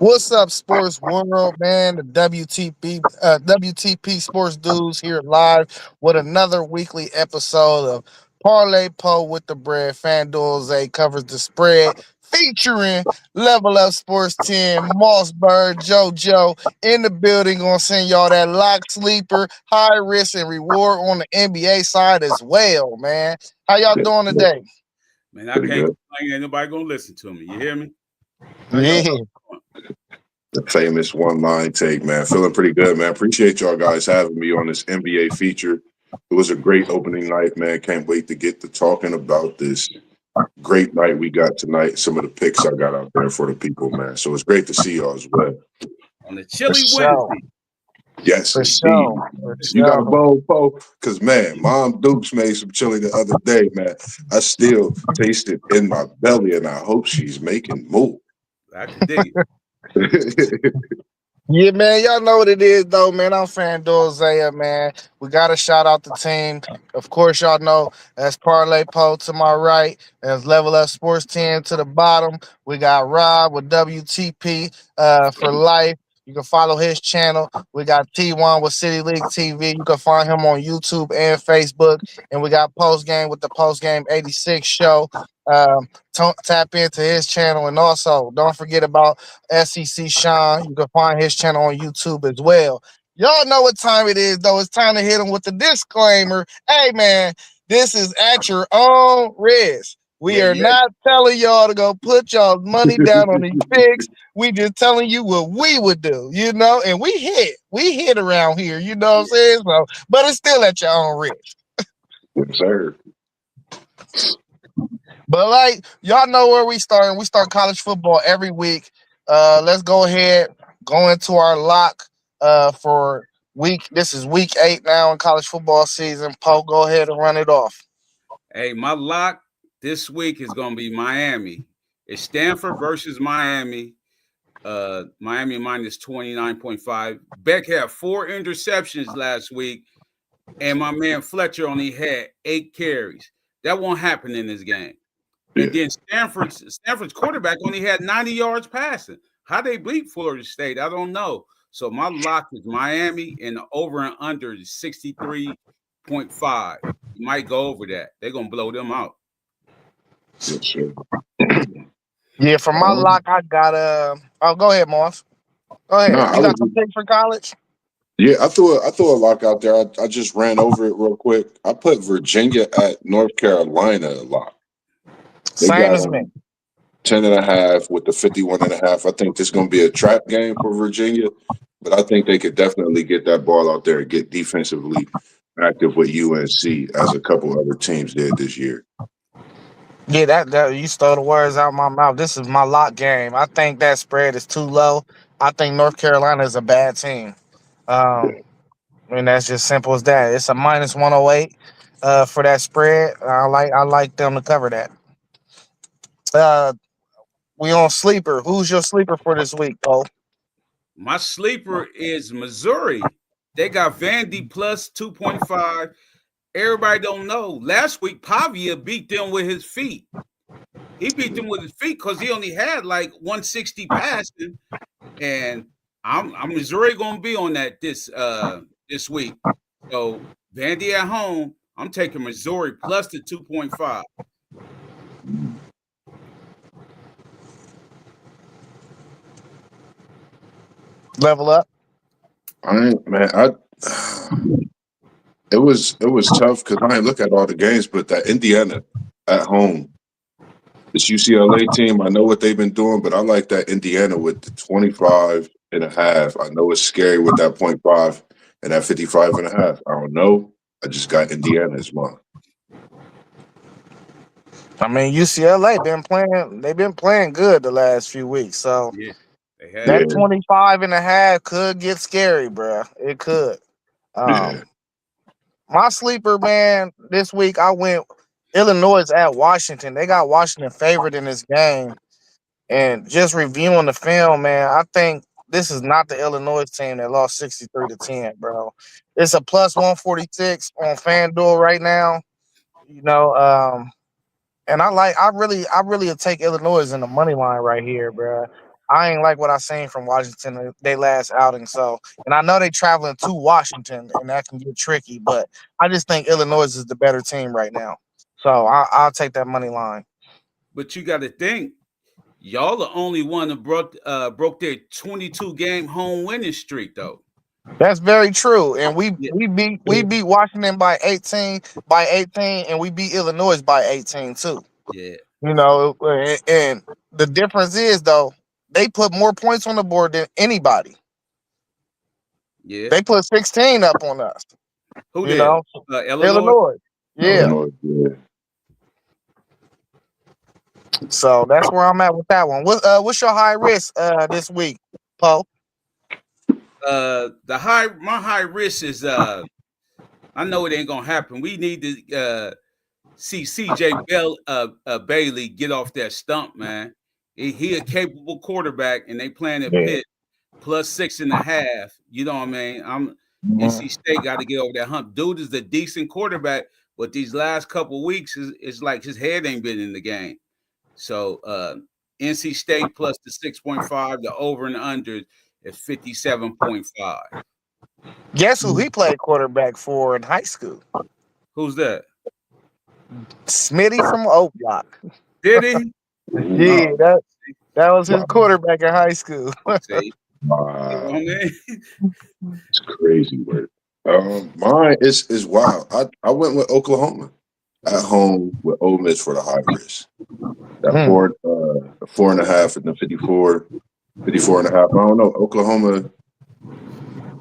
What's up, sports world, man? The WTP Sports Dudes here live with another weekly episode of Parlay with the Bread. FanDuel Zay covers the spread, featuring Level Up Sports 10, Mossberg, JoJo in the building. Gonna send y'all that lock sleeper, high risk and reward on the NBA side as well, man. How y'all Good, doing good, today? Man, I pretty can't good. complain. Ain't nobody gonna listen to me. You hear me? How y'all? Yeah, The famous one line take, man. Feeling pretty good, man. Appreciate y'all guys having me on this NBA feature. It was a great opening night, man. Can't wait to get to talking about this great night we got tonight. Some of the picks I got out there for the people, man. So it's great to see y'all as well. On a for chilly sure, Wednesday. Yes, for indeed. sure, for You got a sure. bowl, Poe? Because, man, Mom Dukes made some chili the other day, man. I still taste it in my belly, and I hope she's making more. I can dig it. Yeah, man, y'all know what it is, though, man. I'm FanDuel Zaiah, man. We got to shout out the team. Of course, y'all know that's Parlay to my right. That's Level Up Sports 10 to the bottom. We got Rob with WTP for life. You can follow his channel. We got T1 with City League TV. You can find him on YouTube and Facebook. And we got Post Game with the Post Game 86 show. Tap into his channel. And also, don't forget about SEC Sean. You can find his channel on YouTube as well. Y'all know what time it is, though. It's time to hit him with the disclaimer. Hey, man, this is at your own risk. We Yeah, are yeah. not telling y'all to go put y'all money down on these picks. We just telling you what we would do, and we hit around here, you know what I'm saying? So, but it's still at your own risk. Yes, sir. But like y'all know where we start. We start college football every week. Let's go ahead, go into our lock for week. This is week 8 now in college football season. Poe, go ahead and run it off. Hey, my lock this week is gonna be Miami. It's Stanford versus Miami. Miami minus 29.5. Beck had 4 interceptions last week, and my man Fletcher only had 8 carries. That won't happen in this game. Yeah. And then Stanford's quarterback only had 90 yards passing. How they beat Florida State, I don't know. So my lock is Miami, and the over and under is 63.5. You might go over that. They're gonna blow them out. Yes, sir. Yeah, for my Um, lock, I got oh, go ahead, Moss. Go ahead. nah, I You got was. some picks for college? Yeah, I threw a lock out there. I just ran over it real quick. I put Virginia at North Carolina a lock. They Same got as me. them 10.5 with the 51.5. I think this is going to be a trap game for Virginia, but I think they could definitely get that ball out there and get defensively active with UNC as a couple other teams did this year. Yeah, that you stole the words out of my mouth. This is my lock game. I think that spread is too low. I think North Carolina is a bad team. Um, I mean, that's just simple as that. It's a minus 108 for that spread. I like them to cover that. Uh, we on sleeper. Who's your sleeper for this week, Cole? My sleeper is Missouri. They got Vandy plus 2.5. Everybody don't know. Last week, Pavia beat them with his feet. He beat them with his feet because he only had like 160 passing. And I'm Missouri gonna be on that this week. So Vandy at home, I'm taking Missouri plus the 2.5. Level up. I ain't, man, I it was tough because I ain't look at all the games, but that Indiana at home, this UCLA team, I know what they've been doing, but I like that Indiana with the 25.5. I know it's scary with that point five and that 55.5. I don't know. I just got Indiana as mine. I mean, UCLA been playing. They've been playing good the last few weeks. So Yeah, they have. Yeah, that 25.5 could get scary, bruh. It could. yeah. Um, my sleeper, man, this week I went Illinois at Washington. They got Washington favored in this game. And just reviewing the film, man, I think this is not the Illinois team that lost 63-10, bro. It's a plus 146 on FanDuel right now. You know, and I really will take Illinois in the money line right here, bro. I ain't like what I seen from Washington they last outing. So, and I know they traveling to Washington, and that can get tricky. But I just think Illinois is the better team right now. So I'll take that money line. But you got to think, y'all the only one that broke their 22 game home winning streak though. That's very true. And we Yeah, we beat we beat Washington by 18, and we beat Illinois by 18 too. yeah, You know, and the difference is though they put more points on the board than anybody. yeah. They put 16 up on us. Who You did? know, Illinois. Illinois. Yeah. Okay. Illinois, yeah. So that's where I'm at with that one. What's your high risk this week, Poe? My high risk is I know it ain't gonna happen. We need to see CJ Bailey get off that stump, man. He a capable quarterback, and they playing at Yeah. Pitt plus 6.5. You know what I mean? Mhm. NC State got to get over that hump. Dude is a decent quarterback, but these last couple weeks is like his head ain't been in the game. So NC State plus the 6.5, the over and under is 57.5. Guess who he played quarterback for in high school? Who's that? Smitty from Oak Block. Did he? Yeah, Oh, that was his Wow. quarterback in high school. see, you know what I Wow. mean? It's crazy work. Mine is wild. I went with Oklahoma at home with Ole Miss for the high risk. That Mm. 4.5 and the 54 and a half. I don't know. Oklahoma,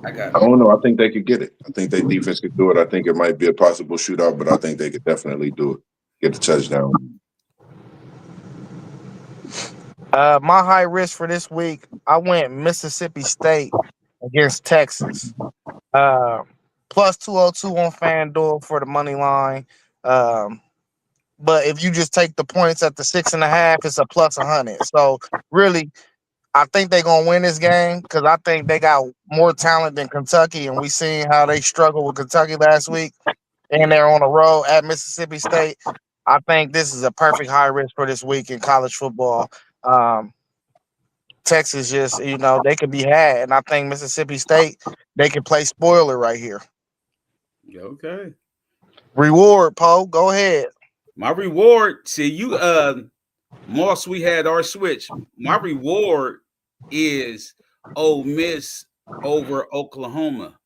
I got I don't know. I think they could get it. I think their defense could do it. I think it might be a possible shootout, but I think they could definitely do it. Get the touchdown. My high risk for this week, I went Mississippi State against Texas. Uh, plus 202 on FanDuel for the money line. Um, but if you just take the points at the 6.5, it's a plus 100. So really, I think they're gonna win this game because I think they got more talent than Kentucky, and we seen how they struggled with Kentucky last week, and yeah. they're on the road at Mississippi State. I think this is a perfect high risk for this week in college football. Um, Texas just, they could be had, and I think Mississippi State they can play spoiler right here. Okay. Reward, Poe. Go ahead. My reward, see you Moss, we had our switch. My reward is Ole Miss over Oklahoma.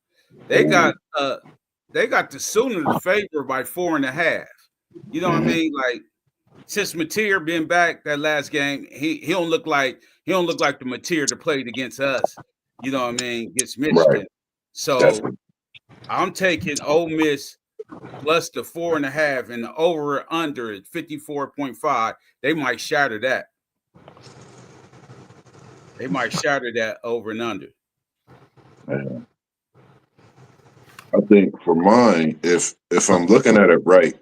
They Ooh. got the Sooners favor by 4.5. You know what I Mhm. mean? Like since Mateer been back that last game, he don't look like the Mateer that played against us. You know what I mean? Against Right. Michigan. So Definitely. I'm taking Ole Miss plus the 4.5 and the over or under at 54.5. They might shatter that. They might shatter that over and under. Man. I think for mine, if I'm looking at it right,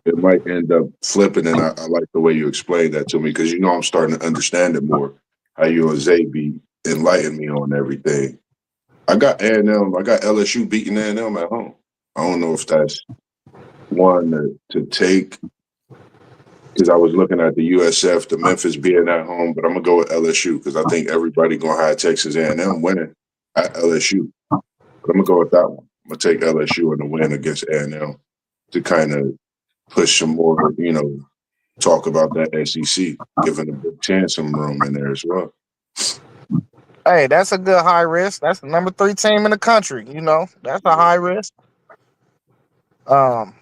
it might end up flipping. And I like the way you explained that to me because I'm starting to understand it more. How you and Zay be enlighten me on everything. I got A&M. I got LSU beating A&M at home. I don't know if that's one to take because I was looking at the USF, the Memphis being at home, but I'm gonna go with LSU because I think everybody gonna have Texas A&M winning at LSU. But I'm gonna go with that one. I'm gonna take LSU in the win against A&M to kind of push some more, talk about that SEC, giving a Big Ten some room in there as well. Hey, that's a good high risk. That's the number 3 team in the country. That's a Yeah. high risk. Um,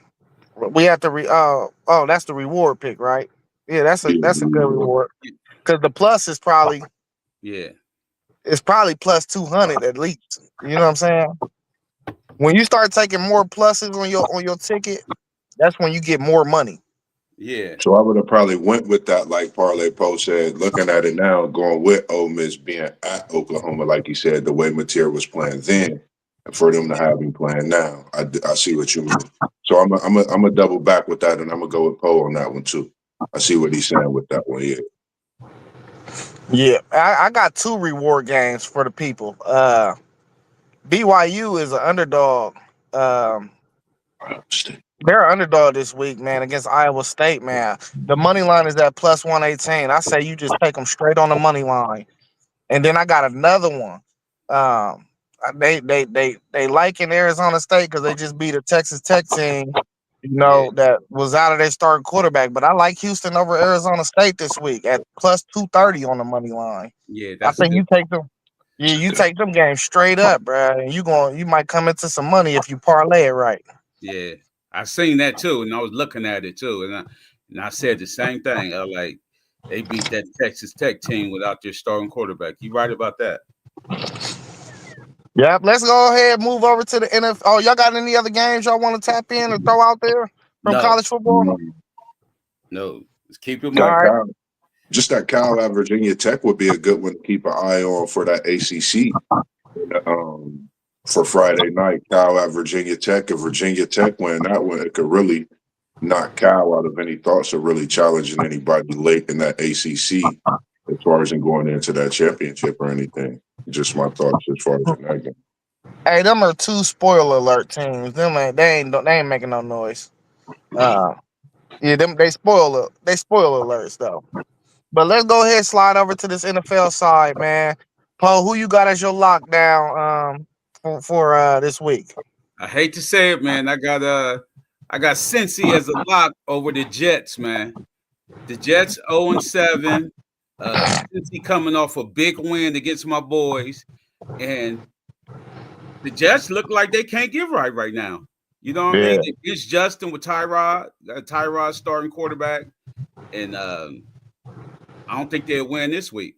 we have to that's the reward pick, right? Yeah, that's a good Yeah, reward because the plus is probably Yeah. it's probably plus 200 at least. You know what I'm saying? When you start taking more pluses on your ticket, that's when you get more money. Yeah. so I would have probably went with that, like Parlay Post said. Looking at it now, going with Ole Miss being at Oklahoma, like you said, the way Mateer was playing then, and for them to have him playing now, I see what you mean. So I'm a double back with that, and I'm gonna go with Poe on that one too. I see what he's saying with that one. Yeah, Yeah, I got 2 reward games for the people. BYU is an underdog. Um, They're underdog this week, man, against Iowa State, man. The money line is at plus 118. I say you just take them straight on the money line. And then I got another one. They like in Arizona State because they just beat a Texas Tech team, Yeah, that was out of their starting quarterback. But I like Houston over Arizona State this week at plus 230 on the money line. yeah, I that's a think good. you take them. Yeah, you take them games straight up, bro. And you might come into some money if you parlay it right. Yeah, I seen that too, and I was looking at it too, and I said the same thing. I like they beat that Texas Tech team without their starting quarterback. You right about that? Yep. Let's go ahead and move over to the NFL. Oh, y'all got any other games y'all want to tap in or throw out there from No, college football? No, no. Let's keep it All that moving. right. Cal, just that Cal at Virginia Tech would be a good one to keep an eye on for that ACC. For Friday night, Cal at Virginia Tech. If Virginia Tech win that one, it could really knock Cal out of any thoughts of really challenging anybody late in that ACC as far as in going into that championship or anything. Just my thoughts as far as in that game. Hey, them are two spoiler alert teams. Them ain't they ain't making no noise. Uh, yeah, them they spoil alerts though. But let's go ahead and slide over to this NFL side, man. Paul, who you got as your lockdown for this week? I hate to say it, man. I got Cincy as a lock over the Jets, man. The Jets 0-7. Cincy coming off a big win against my boys, and the Jets look like they can't get right now. You know what I mean? Yeah. It's Justin with Tyrod, Tyrod starting quarterback, and I don't think they'll win this week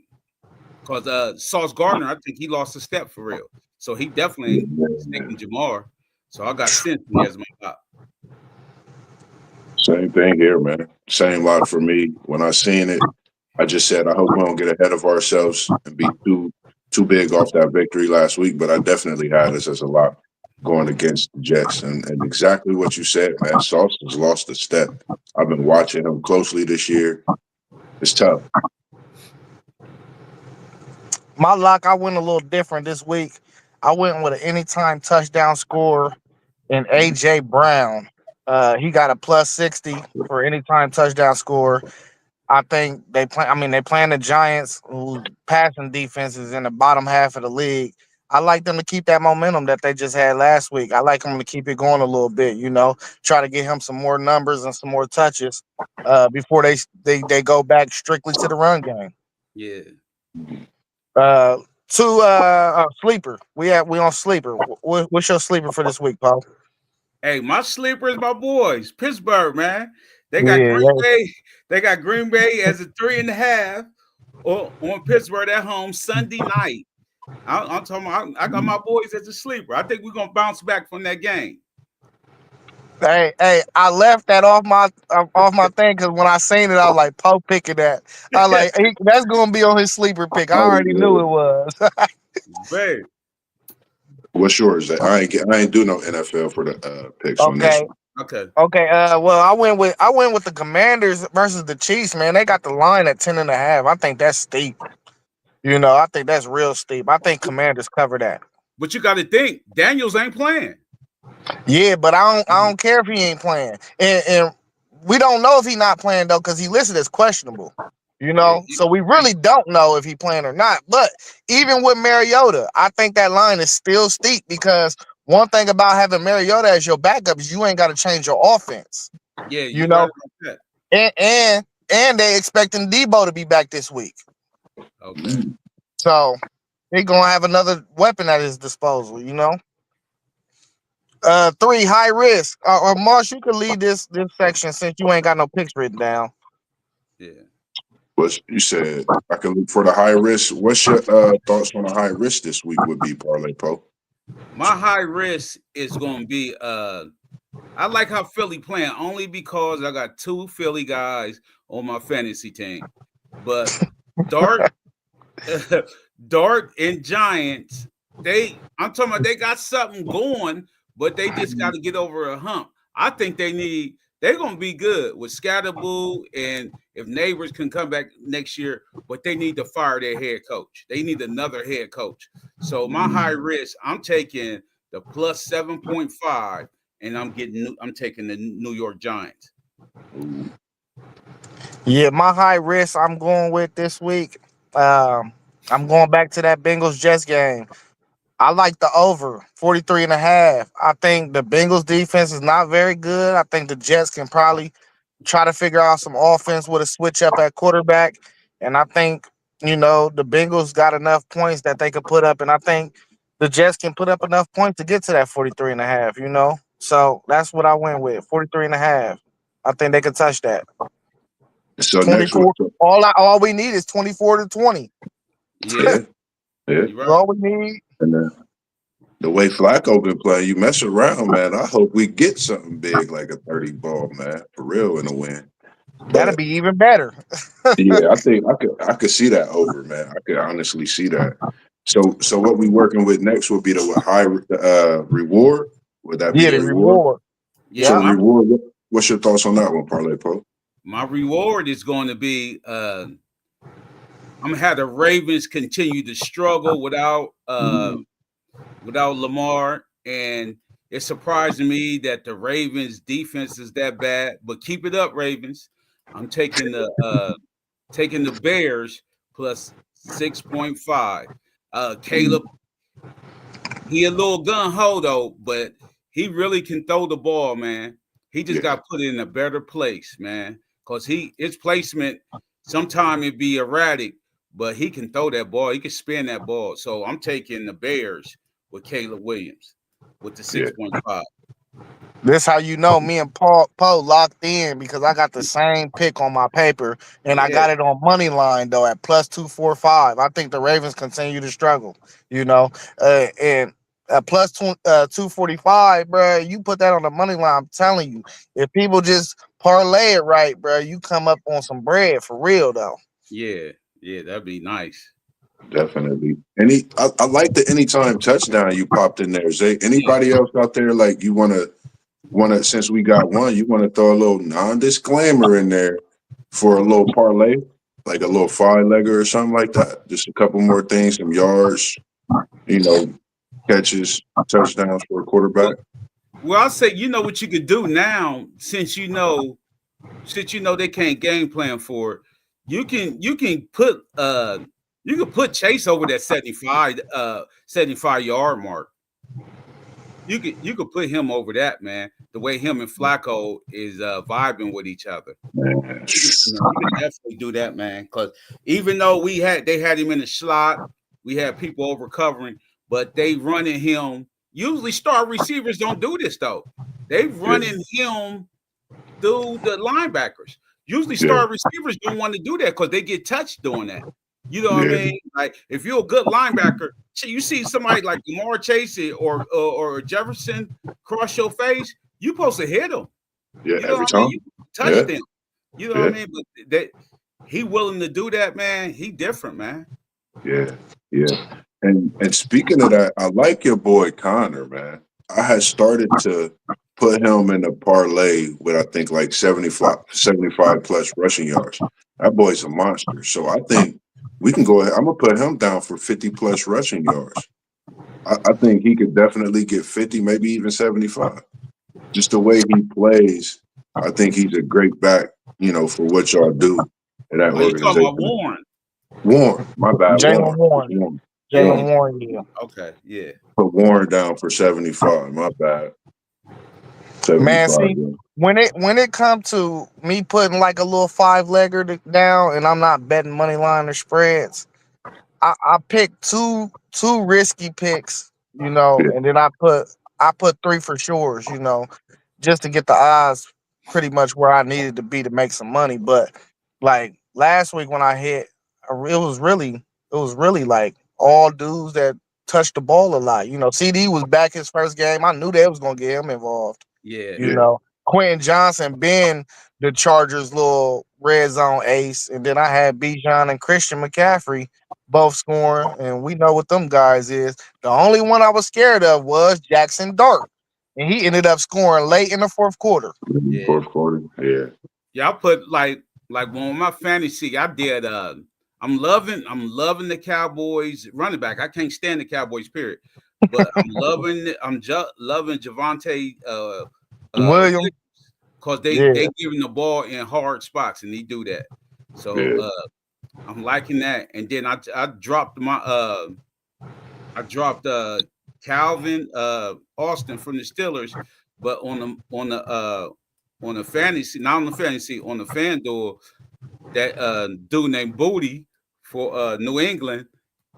because Sauce Gardner, I think he lost a step for real, so he definitely ain't sticking Jamar. So I got Cincy as my top. Same thing here, man. Same lot for me. When I seen it, I just said I hope we don't get ahead of ourselves and be too big off that victory last week. But I definitely had us as a lot going against the Jets. And exactly what you said, man. Sauce has lost a step. I've been watching him closely this year. It's tough. My lock, I went a little different this week. I went with an anytime touchdown score in AJ Brown. He got a plus 60 for anytime touchdown score. I think they play. I mean, they playing the Giants, whose passing defense is in the bottom half of the league. I like them to keep that momentum that they just had last week. I like them to keep it going a little bit. Try to get him some more numbers and some more touches before they go back strictly to the run game. Yeah. Uh, to sleeper. We on sleeper. What's your sleeper for this week, Paul? Hey, my sleeper is my boys, Pittsburgh, man. They got Yeah, Green yeah. Bay. They got Green Bay as a 3.5 on Pittsburgh at home Sunday night. I'm talking about, I got my boys as a sleeper. I think we're gonna bounce back from that game. Hey, I left that off my thing because when I seen it, I was like, Poe picking that. I like that's gonna be on his sleeper pick. I Oh, already knew yeah. it was. Babe. What's yours? I ain't do no NFL for the picks on this Okay, one. Okay. okay. Well, I went with the Commanders versus the Chiefs. Man, they got the line at 10.5. I think that's steep. I think that's real steep. I think Commanders cover that. But you got to think, Daniels ain't playing. Yeah, but I don't care if he ain't playing, and we don't know if he not playing though because he listed as questionable. Yeah. So we really don't know if he playing or not. But even with Mariota, I think that line is still steep because one thing about having Mariota as your backup is you ain't got to change your offense. Yeah, You you right know, about that. and they expecting Debo to be back this week, Okay. so he gonna have another weapon at his disposal. Three, high risk. Or Marsh, you can lead this section since you ain't got no picks written down. Yeah. What you said? I can look for the high risk. What's your thoughts on the high risk this week? Would be Parlay Pro. My high risk is gonna be I like how Philly playing only because I got two Philly guys on my fantasy team. But Dart, Dart and Giants, I'm talking about they got something going, but they just got to get over a hump. I think they're gonna be good with Scatterboo and if neighbors can come back next year, but they need to fire their head coach. They need another head coach. So my high risk, I'm taking the plus 7.5 and I'm taking the New York Giants. Ooh. Yeah, my high risk I'm going with this week. Um, I'm going back to that Bengals Jets game. I like the over 43 and a half. I think the Bengals defense is not very good. I think the Jets can probably try to figure out some offense with a switch up at quarterback. And I think, the Bengals got enough points that they could put up. And I think the Jets can put up enough points to get to that 43 and a half. So that's what I went with 43 and a half. I think they could touch that. So next week, 24. All we need is 24 to 20. Yeah, yeah, yeah. you're right. All we need. And the way Flacco been playing, you mess around, man. I hope we get something big like a 30 ball, man, for real in a win. That'll But be even better. yeah, I think I could see that over, man. I could honestly see that. So what we working with next will be the high reward. Would that be Yeah, the the reward? reward. Yeah, So Yeah. reward. What's your thoughts on that one, Parlay Pro? my reward is going to be I'm gonna have the Ravens continue to struggle without Lamar, and it's surprising me that the Ravens defense is that bad. But keep it up, Ravens. I'm taking the Bears plus 6.5. Caleb, he a little gun ho though, but he really can throw the ball, man. He just Yeah, got put in a better place, man. Cause his placement sometimes it be erratic, but he can throw that ball. He can spin that ball. So I'm taking the Bears with Caleb Williams with the yeah, 6.5. This how you know me and Paul Poe locked in because I got the same pick on my paper and I Yeah, got it on money line though at plus 245. I think the Ravens continue to struggle, and at plus 245, bro. You put that on the money line. I'm telling you, if people just parlay it right, bro, you come up on some bread for real though. yeah, yeah. That'd be nice. definitely. I like the anytime touchdown you popped in there. Zay, Yeah, anybody else out there like you wanna since we got one, you wanna throw a little non-disclaimer in there for a little parlay, like a little five legger or something like that. Just a couple more things, some yards, you know, catches, touchdowns for a Well, quarterback. I'll say you know what you could do now since you know they can't game plan for it. You can put Chase over that 75 yard mark. You could put him over that, man. The way him and Flacco is vibing with each other. Man. You can definitely do that, man. Because even though they had him in the slot, we had people over covering, but they running him. Usually, star receivers don't do this though. They Yeah, running him through the linebackers. Usually, yeah, star receivers don't want to do that because they get touched doing that. You know what I yeah, mean? Like if you're a good linebacker, you see somebody like Lamar Chase or Jefferson cross your face, you supposed to hit them. yeah. You know Every what I mean? time. You touch Yeah, them. You know what yeah, I mean? But that he willing to do that, man. He different, man. yeah, yeah. And speaking of that, I like your boy Connor, man. I had started to put him in a parlay with I think like 75 plus rushing yards. That boy's a monster. So I think we can go ahead. I'm gonna put him down for 50 plus rushing yards. I think he could definitely get 50, maybe even 75. Just the way he plays, I think he's a great back, for what y'all do in that Are you talking about organization. Warren? Warren, my bad, Jalen Warren. It's Warren. Warren. Jalen Warren. Warren, yeah. Okay, yeah. Put Warren down for 75. My bad. Man, 75, see, yeah. when it comes to me putting like a little five legger down and I'm not betting money line or spreads, I pick two risky picks, Yeah, and then I put three for sures, just to get the odds pretty much where I needed to be to make some money. But like last week when I hit, it was really like all dudes that touched the ball a lot. CD was back his first game. I knew they was gonna get him involved. Yeah. You yeah, know, Quentin Johnson been the Chargers' little red zone ace, and then I had Bijan and Christian McCaffrey both scoring, and we know what them guys is. The only one I was scared of was Jackson Dart, and he ended up scoring late in the fourth quarter. Yeah. fourth quarter. Yeah, Yeah, I put like when my fantasy, I did I'm loving the Cowboys running back. I can't stand the Cowboys, period. but I'm loving it. Loving Javante William. because Yeah. they give him the ball in hard spots and he do that. So Yeah, I'm liking that. And then I dropped I dropped Calvin Austin from the Steelers, but on the fantasy, not on the fantasy, on the FanDuel, that dude named Booty for New England,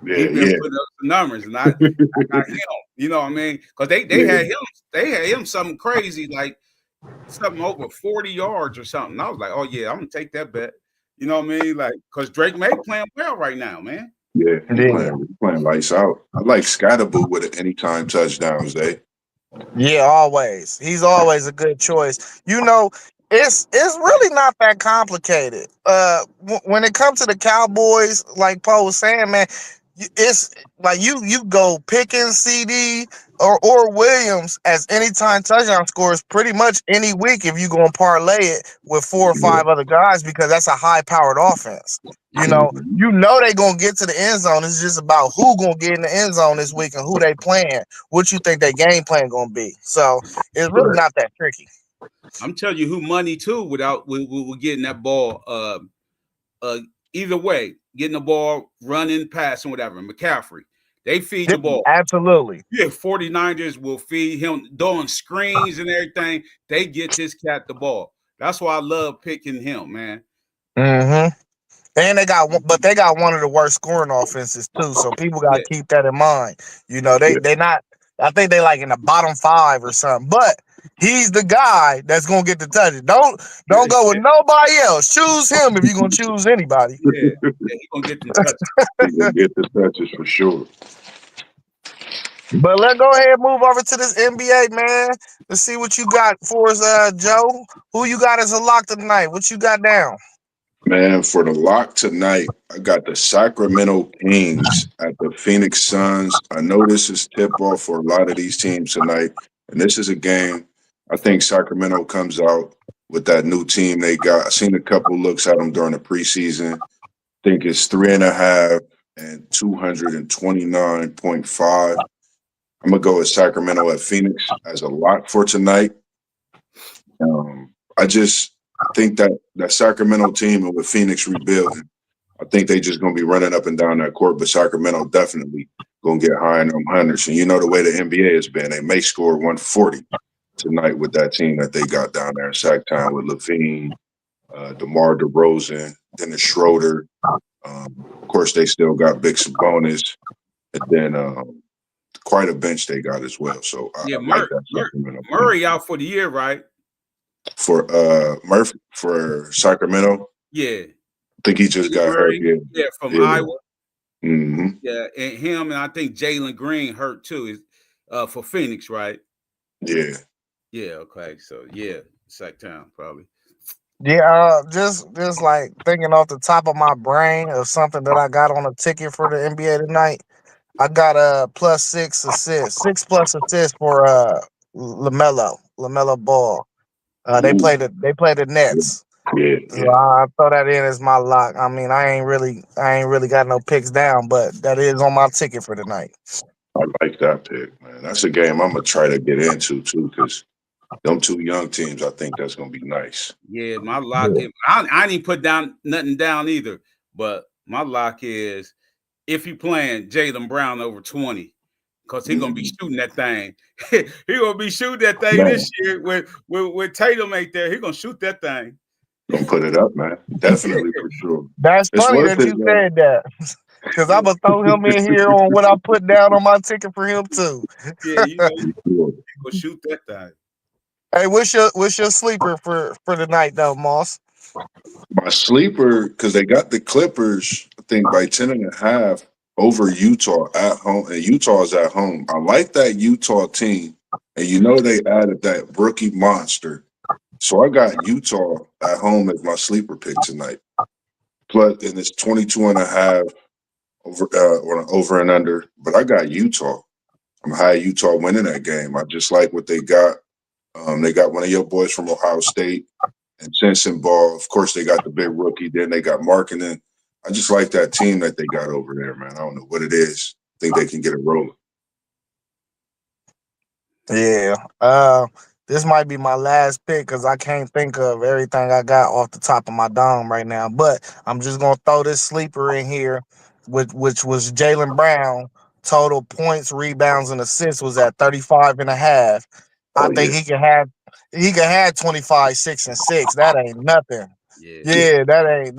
he yeah, been yeah, putting up the numbers, and I got him. You know what I mean? Because yeah, they had him something crazy like something over 40 yards or something. I was like, oh yeah, I'm gonna take that bet. You know what I mean? Like, because Drake May playing well right now, man. yeah. Yeah. He playing lights out. I like Scatterboo with an anytime touchdowns. Yeah, always. He's always a good choice. It's really not that complicated. When it comes to the Cowboys, like Paul was saying, man, it's like you go Pickens, CD, or Williams as anytime touchdown scores pretty much any week if you go and parlay it with four or Yeah. five other guys because that's a high powered offense. Mhm. They gonna get to the end zone. It's just about who gonna get in the end zone this week and who they playing. What you think their game plan gonna be? So it's really Right. not that tricky. I'm telling you who money too without we getting that ball. Uh, Either way, getting the ball, running, passing, whatever. McCaffrey, they feed Yeah, the ball. absolutely. Yeah, 49ers will feed him doing screens and everything. They get this cat the ball. That's why I love picking him, man. Hmm. And they got one of the worst scoring offenses too. So people got Yeah, to keep that in mind. Yeah. They not. I think they like in the bottom five or something. But he's the guy that's gonna get the touches. Don't go with nobody else. Choose him if you're gonna choose anybody. yeah, yeah. He gonna get them touches. He gonna get the touches for sure. But let's go ahead and move over to this NBA, man. Let's see what you got for us, Joe. Who you got as a lock tonight? What you got down? Man, for the lock tonight, I got the Sacramento Kings at the Phoenix Suns. I know this is tip off for a lot of these teams tonight, and this is a game I think Sacramento comes out with that new team they got. I seen a couple looks at them during the preseason. Think it's 3.5 and 229.5. I'm gonna go with Sacramento at Phoenix as a lock for tonight. I just think that Sacramento team and with Phoenix rebuilding, I think they just gonna be running up and down that court. But Sacramento definitely gonna get high in them hundreds. And you know the way the NBA has been, they may score 140 tonight with that team that they got down there in Sacktown with Levine, DeMar DeRozan, Dennis Schroeder. Of course, they still got Big Sabonis, and then quite a bench they got as well. So Yeah, I like that Sacramento team. Murray out for the year, right? For Murphy for Sacramento, Yeah, I think he just got hurt. Murray. Yeah, Yeah, from yeah. Iowa. Hmm. Yeah, and him, and I think Jalen Green hurt too. Is for Phoenix, right? Yeah. Yeah. Okay. So yeah, Sacktown probably. Yeah, just like thinking off the top of my brain of something that I got on a ticket for the NBA tonight. I got a plus 6 assists, 6+ assists for Lamelo Ball. Ooh. They played the Nets. Yeah, So yeah. I throw that in as my lock. I mean, I ain't really got no picks down, but that is on my ticket for tonight. I like that pick, man. That's a game I'm gonna try to get into too, because them two young teams, I think that's gonna be nice. Yeah, my lock. Yeah. I didn't put down nothing down either, but my lock is if you playing Jalen Brown over 20, because he's gonna be Mhm. shooting that thing. He gonna be shooting that thing Man, this year with Tatum ain't there. He gonna shoot that thing. gonna put it up, man. Definitely for sure. That's It's funny worth that it you though. said that. Cause I'm gonna throw him in here on what I put down on my ticket for him too. Yeah, you know he For sure. gonna shoot that thing. Hey, what's your sleeper for the night though, Moss? My sleeper, because they got the Clippers, I think by 10.5 over Utah at home, and Utah's at home. I like that Utah team, and you know they added that rookie monster. So I got Utah at home as my sleeper pick tonight. Plus, and it's 22.5 over and under. But I got Utah. I'm high Utah winning that game. I just like what they got. They got one of your boys from Ohio State and Jensen Ball. Of course, they got the big rookie. Then they got Markkinen. I just like that team that they got over there, man. I don't know what it is. I think they can get it rolling. Yeah. This might be my last pick because I can't think of everything I got off the top of my dome right now. But I'm just gonna throw this sleeper in here, which was Jalen Brown. Total points, rebounds, and assists was at 35 and a half. I Oh think yeah, he can have 25, 6, and 6. That ain't nothing. Yeah. yeah. Yeah, that ain't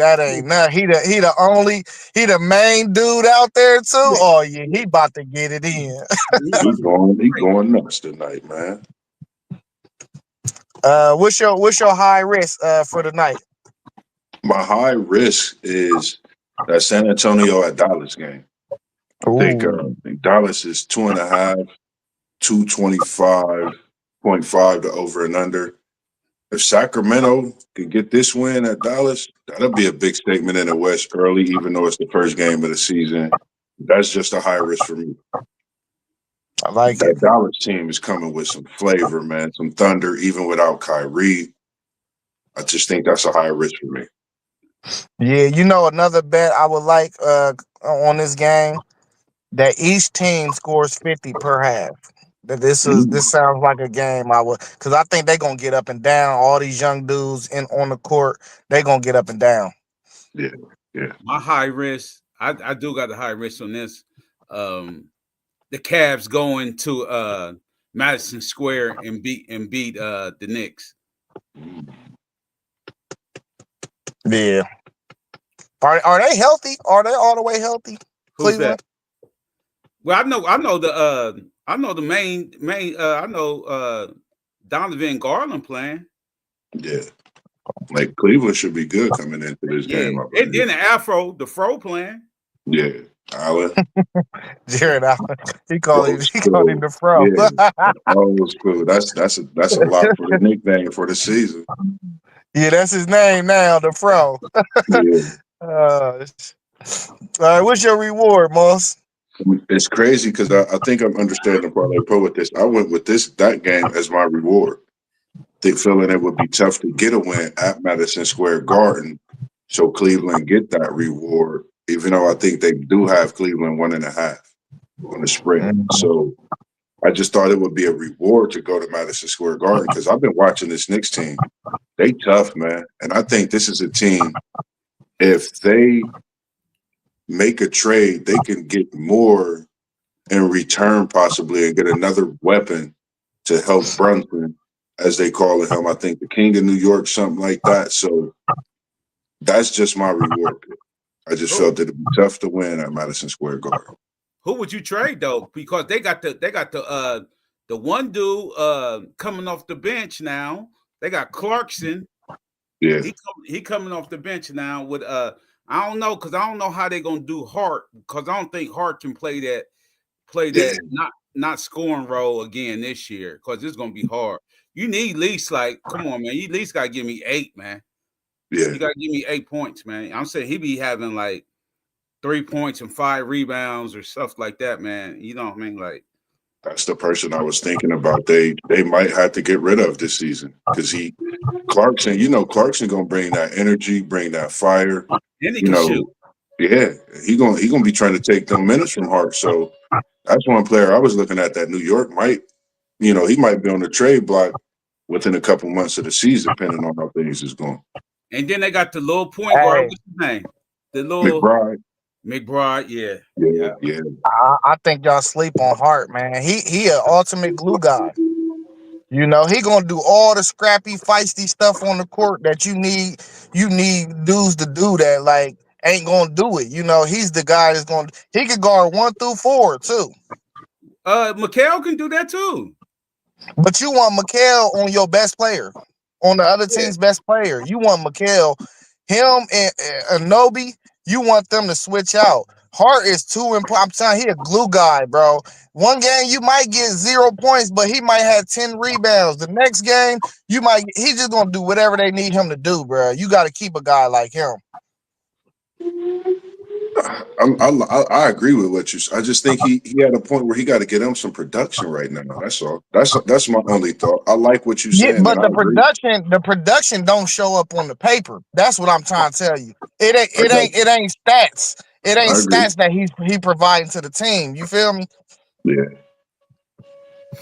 nothing. He the main dude out there too. Oh yeah, he about to get it in. He about to get He right. going nuts tonight, man. What's your high risk for the night? My high risk is that San Antonio at Dallas game. Ooh, I think Dallas is 2.5, 225.5 to over and under. If Sacramento can get this win at Dallas, that'll be a big statement in the West early, even though it's the first game of the season. That's just a high risk for me. I like it. That Dallas team is coming with some flavor, man, some thunder, even without Kyrie. I just think that's a high risk for me. Yeah, another bet I would like on this game that each team scores 50 per half. That this Mm, sounds like a game I would because I think they're gonna get up and down. All these young dudes in on the court, they gonna get up and down. yeah, yeah. My high risk, I do got the high risk on this. Um, the Cavs going to Madison Square and beat the Knicks. Mm. Yeah. Are they healthy? Are they all the way healthy? Who's that? Cleveland? Well, I know the main I know Donovan Garland playing. Yeah. Like Cleveland should be good coming into this Yeah. game, I And believe. then the Fro playing. Yeah. Allen, Jared Allen. He called old him he called him school. the fro. Yeah. Old school. That's a lot for the nickname for the season. Yeah, that's his name now, the fro. Yeah. Uh, all right, what's your reward, Moss? It's crazy because I think I'm understanding Parlay Pro with this. I went with that game as my reward. They feeling it would be tough to get a win at Madison Square Garden, so Cleveland get that reward. Even though I think they do have Cleveland 1.5 on the spread, Mhm. so I just thought it would be a reward to go to Madison Square Garden because I've been watching this Knicks team. They tough, man, and I think this is a team. If they make a trade, they can get more in return possibly and get another weapon to help Brunson, as they call him. I think the King of New York, something like that. So that's just my reward pick. I just Who felt that it'd be tough to win at Madison Square Garden. who would you trade though? Because they got the one dude coming off the bench now. They got Clarkson. Yeah, He coming off the bench now with I don't know because I don't know how they're gonna do Hart because I don't think Hart can play yeah, that not scoring role again this year because it's gonna be hard. You need at least like come on man, you at least gotta give me 8, man. yeah. You gotta give me 8 points, man. I'm saying he be having like 3 points and 5 rebounds or stuff like that, man. You know what I mean? Like That's the person I was thinking about. They might have to get rid of this season because Clarkson. Clarkson gonna bring that energy, bring that fire. and he You can shoot. know, yeah, he gonna be trying to take them minutes from Hart. So that's one player I was looking at that New York might. He might be on the trade block within a couple months of the season, depending on how things is going. And then they got the little point guard. Hey, What's his name? The little McBride, McBride. Yeah, yeah, yeah. yeah, I think y'all sleep on Hart, man. He an ultimate glue guy. He gonna do all the scrappy, feisty stuff on the court that you need. You need dudes to do that. Like ain't gonna do it. He's the guy that's gonna. He could guard 1 through 4 too. Mikhail can do that too. But you want Mikael on your best player, on the other Yeah. team's best player. You want Mikael, him and Anobi. You want them to switch out. Hart is too important. I'm telling you, he a glue guy, bro. One game you might get 0 points, but he might have 10 rebounds. The next game, he's just gonna do whatever they need him to do, bro. You got to keep a guy like him. I agree with what you. I just think he had a point where he got to get him some production right now. That's all. That's my only thought. I like what you're Yeah, saying, and but I agree. the production don't show up on the paper. That's what I'm trying to tell you. It ain't I it got ain't you. it ain't stats. It ain't I agree. stats that he providing to the team. You feel me? Yeah,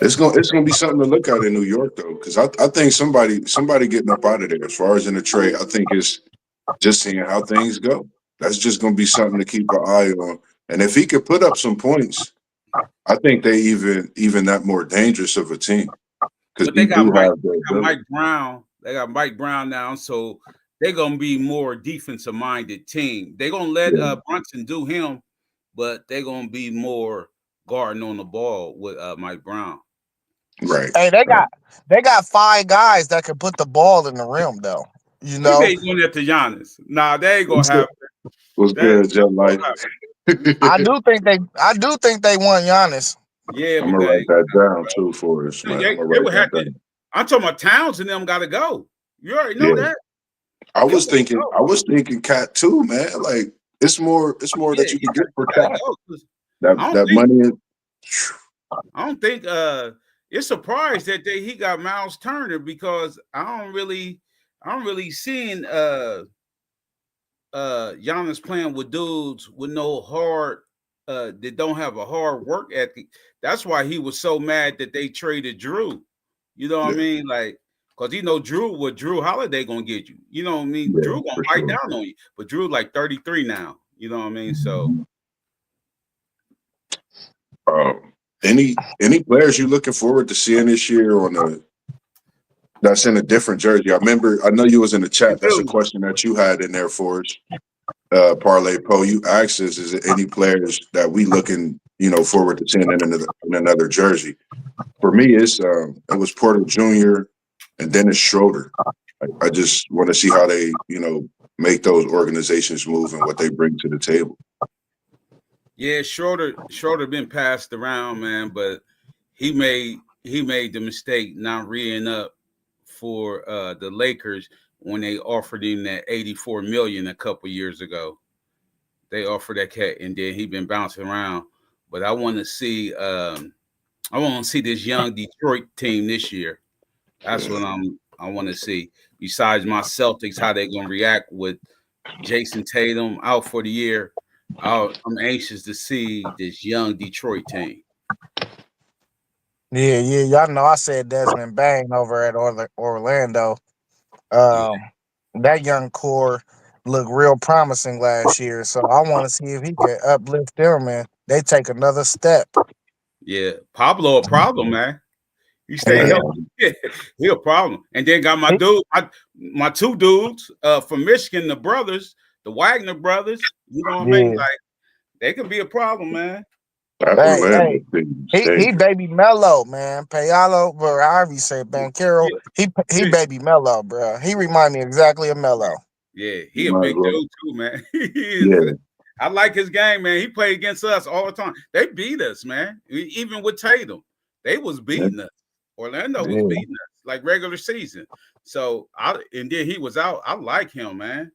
It's gonna be something to look at in New York though, because I think somebody getting up out of there as far as in the trade. I think it's just seeing how things go. That's just gonna be something to keep an eye on. And if he could put up some points, I think they even that more dangerous of a team because But we they got do Mike. have the They got ability. Mike Brown. They got Mike Brown now, so they're gonna be more defensive minded team. They're gonna let Yeah, Brunson do him, but they're gonna be more guarding on the ball with Mike Brown. right. Hey, Right. they got five guys that can put the ball in the rim though. You He know, may doing that to Giannis. Nah, they ain't gonna What's good? happen. What's That ain't good, Jet gonna Life? happen. I do think they want Giannis. Yeah, I'm but gonna they write ain't that gonna down happen, too for us, bro. man. I'm gonna They write would that have to. down. I'm talking about Towns and them got to go. You already know Yeah, that. I Them was got to thinking, go. I was thinking Cat too, man. Like it's more Yeah, that you could get he for got to Cat. go. 'Cause I don't That think money is. I don't think it's surprised that he got Miles Turner because I don't really seeing Giannis playing with dudes with no hard that don't have a hard work ethic. That's why he was so mad that they traded Drew. You know what I Yeah, mean? Like, cause he know Drew Holiday gonna get you. You know what I mean? yeah, Drew gonna for bite sure. down on you. But Drew like 33 now. You know what I mean? So Um, any players you looking forward to seeing this year on a that's in a different jersey? I know you was in the you chat. That's a do. question that you had in there for us. Parlay Poe, you asked us, is there any players that we looking, forward to seeing in another jersey? For me, it was Porter Jr. and Dennis Schroeder. I just want to see how they, make those organizations move and what they bring to the table. Yeah, Schroeder been passed around, man, but he made the mistake not reing up for the Lakers when they offered him that 84 million a couple years ago. They offered that cat, and then he been bouncing around. But I want to see this young Detroit team this year. That's what I want to see. Besides my Celtics, how they gonna react with Jason Tatum out for the year. I'm anxious to see this young Detroit team. Yeah, yeah, y'all know I said Desmond Bain over at Orlando. Yeah, Um, that young core looked real promising last year, so I want to see if he can uplift them and they take another step. yeah. Pablo a problem, man. He stay Yeah, healthy. He a problem. And then got he- my two dudes from Michigan, the brothers, the Wagner brothers. You know what I mean? yeah. Like they could be a problem, man. That Orlando Hey, team is he dangerous. baby mellow man. Payalo, or however you say Bankero. Yeah, He baby mellow, bro. He remind me exactly of Mello. yeah, You he a might as big well. dude too, man. He is. Yeah, I like his game, man. He played against us all the time. They beat us, man. Even with Tatum, they was yeah, beating us. Orlando was Yeah. beating us like regular season. So and then he was out. I like him, man.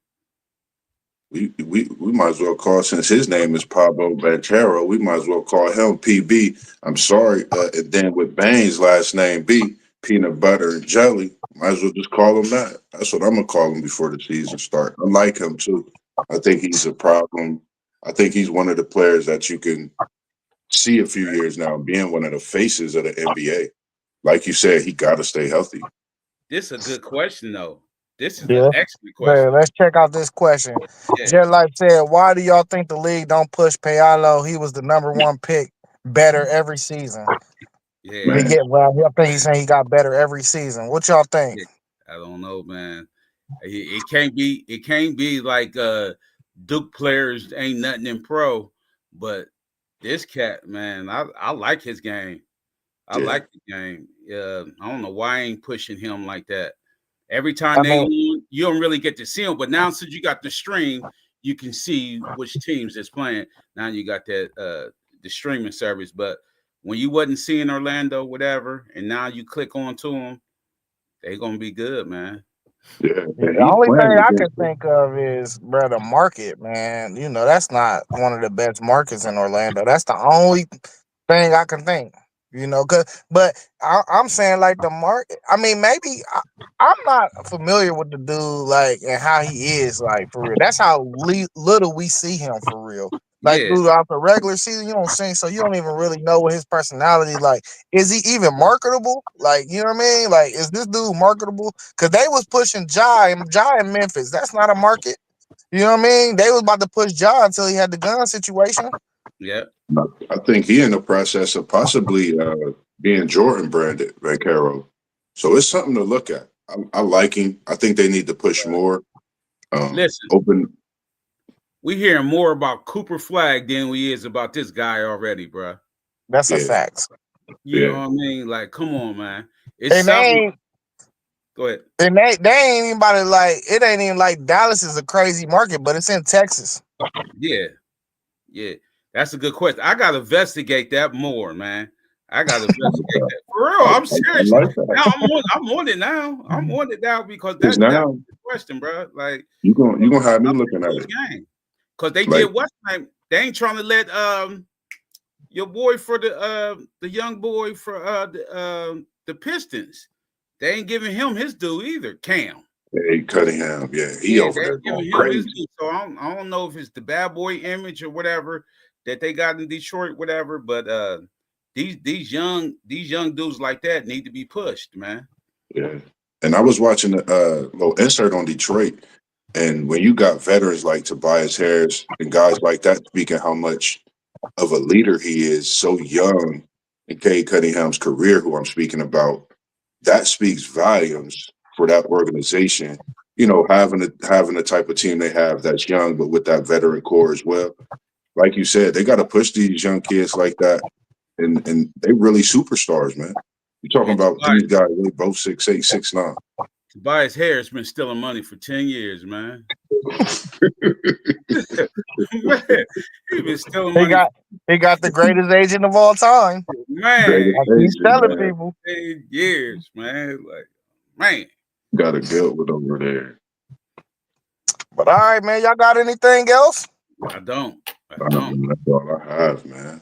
we might as well call since his name is Pablo Banchero. We might as well call him PB. I'm sorry, and then with Bain's last name B, peanut butter and jelly. Might as well just call him that. That's what I'm gonna call him before the season start. I like him too. I think he's a problem. I think he's one of the players that you can see a few years now being one of the faces of the NBA. Like you said, he got to stay healthy. This is a good question, though. This is an Yeah. excellent Man, question. let's check out this question. Yeah, Jet Life said, "Why do y'all think the league don't push Payalo? He was the number one pick, better every season. yeah, He Man, get well. I think he's saying he got better every season. What y'all think? yeah. I don't know, man. It can't be. It can't be like Duke players ain't nothing in pro, but this cat, man, I like his game. I yeah, like the game. I don't know why I ain't pushing him like that. Every time I they mean, on, you don't really get to see them. But now since you got the stream, you can see which teams is playing. Now you got that the streaming service. But when you wasn't seeing Orlando, whatever, and now you click on to them, they gonna be good, man. yeah. yeah, And the he's only playing thing I can against them. think of is, bro, the market, man. You know, that's not one of the best markets in Orlando. That's the only thing I can think. You know, but I'm saying like the market. I mean, maybe I'm not familiar with the dude like and how he is like for real. That's how little we see him for real. Like Yeah, throughout the regular season, you don't see, so you don't even really know what his personality like. Is he even marketable? Like, you know what I mean? Like, is this dude marketable? Because they was pushing Ja in Memphis. That's not a market. You know what I mean? They was about to push Ja until he had the gun situation. yeah. I think he in the process of possibly being Jordan branded Vancaro. So it's something to look at. I like him. I think they need to push more. Listen, Open. we hearing more about Cooper Flag than we is about this guy already, bro. That's a Yeah, fact. You know yeah. what I mean? Like, come on, man. It's And they something. ain't Go ahead. and they ain't even about it like it ain't even like Dallas is a crazy market, but it's in Texas. Yeah, yeah. That's a good question. I gotta investigate that more, man. I gotta investigate that. For real, I'm I serious. like Now that I'm on it now. I'm on it now because because that's now a good question, bro. Like, you gonna have me I'm looking at into his it game. Because they like did what's name. They ain't trying to let your boy for the young boy for the Pistons. They ain't giving him his due either. Cam. hey Cunningham. Yeah, he Yeah, over they there ain't going giving him his crazy. due. So I don't know if it's the bad boy image or whatever that they got in Detroit, whatever. But these young dudes like that need to be pushed, man. Yeah, and I was watching a little insert on Detroit, and when you got veterans like Tobias Harris and guys like that speaking how much of a leader he is so young in Cade Cunningham's career, who I'm speaking about, that speaks volumes for that organization. You know, having the type of team they have that's young, but with that veteran core as well. Like you said, they got to push these young kids like that, and they really superstars, man. You're talking Yeah, about these guys, they both 6'8", 6'9". Tobias Harris been stealing money for 10 years, man. Man, he been stealing He money for got he got the greatest agent of all time. man. Greatest I keep agent, telling man. people. 10 years, man. Like, man. Got a good one over there. But all right, man, y'all got anything else? I don't. I don't. That's all I have, man.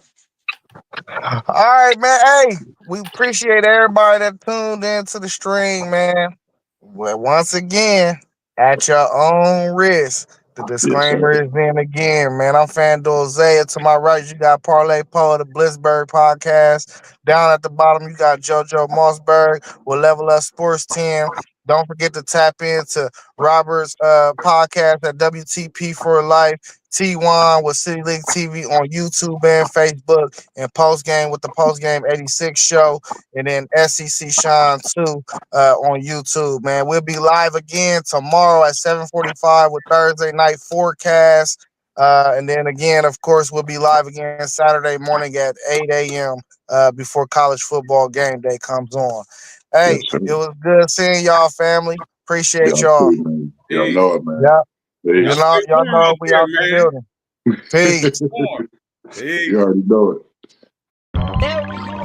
All right, man. Hey, we appreciate everybody that tuned into the stream, man. Well, once again, at your own risk. The Yes, sir. disclaimer is in again, man. I'm FanDuel Zaiah. To my right, you got Parlay Poe, the Blitzberg podcast. Down at the bottom, you got JoJo Mossberg with Level Up Sports Team. Don't forget to tap into Robert's podcast at WTP for Life. T1 with City League TV on YouTube and Facebook, and Post Game with the Post Game 86 show, and then SEC Shine too on YouTube. Man, we'll be live again tomorrow at 7:45 with Thursday night forecast, and then again, of course, we'll be live again Saturday morning at 8 a.m. Before college football game day comes on. Yes, Hey, sir. it was good seeing y'all, family. Appreciate Y'all y'all. too, man. Y'all Peace. know it, man. Yeah, Y'all Peace. stay y'all warm know out we there, out the man. building. Peace. Warm. Peace. You already know it. There we go.